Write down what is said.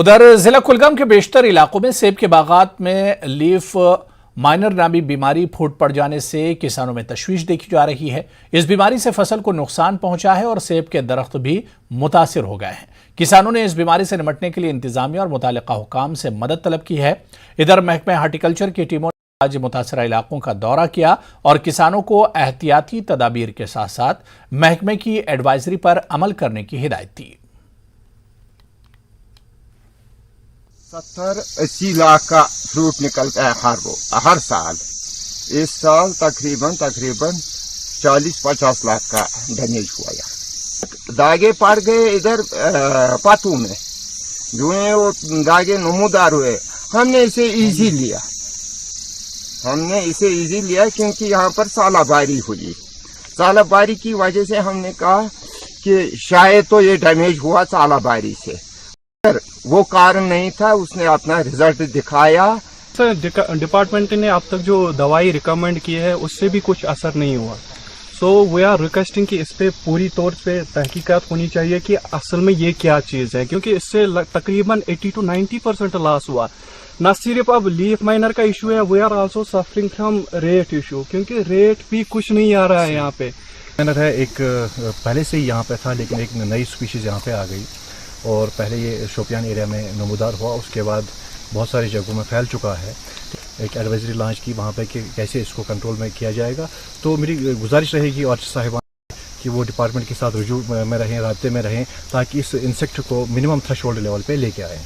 उधर जिला कुलगाम के बेशतर इलाकों में सेब के बागात में लीफ माइनर नामी बीमारी फूट पड़ जाने से किसानों में तशवीश देखी जा रही है। इस बीमारी से फसल को नुकसान पहुंचा है और सेब के दरख्त भी मुतासिर हो गए हैं। किसानों ने इस बीमारी से निपटने के लिए इंतजामिया और मुतालिका हुकाम से मदद तलब की है। इधर महकमे हार्टिकल्चर की टीमों ने आज मुतासरा इलाकों का दौरा किया और किसानों को एहतियाती तदाबीर के साथ साथ महकमे की एडवाइजरी पर अमल करने की हिदायत दी। 70-80 लाख का फ्रूट निकलता है हर साल। इस साल तकरीबन 40-50 लाख का डैमेज हुआ। यार दागे पड़ गए इधर पत्तों में, जो है वो दागे नमूदार हुए। हमने इसे इजी लिया क्योंकि यहाँ पर सालाबारी हुई। सालाबारी की वजह से हमने कहा कि शायद तो ये डैमेज हुआ सालाबारी से, वो कारण नहीं था। उसने अपना रिजल्ट दिखाया। सर, डिपार्टमेंट ने अब तक जो दवाई रिकमेंड की है उससे भी कुछ असर नहीं हुआ। सो वी आर रिक्वेस्टिंग कि इस पे पूरी तौर पे तहकीकात होनी चाहिए कि असल में ये क्या चीज़ है, क्योंकि इससे तकरीबन 80 to 90% लॉस हुआ। न सिर्फ अब लीफ माइनर का इशू है, we are also suffering from rate issue, क्योंकि रेट भी कुछ नहीं आ रहा है यहाँ पे। माइनर है एक पहले से ही यहाँ पे था, लेकिन एक नई स्पीशीज़ यहाँ पे आ गई और पहले ये शोपियान एरिया में नमूदार हुआ, उसके बाद बहुत सारी जगहों में फैल चुका है। एक एडवाइजरी लॉन्च की वहाँ पे कि कैसे इसको कंट्रोल में किया जाएगा। तो मेरी गुजारिश रहेगी ऑर्चर्ड साहिबान कि वो डिपार्टमेंट के साथ रुजू में रहें, राब्ते में रहें, ताकि इस इंसेक्ट को मिनिमम थ्रेशोल्ड लेवल पे लेके आएँ।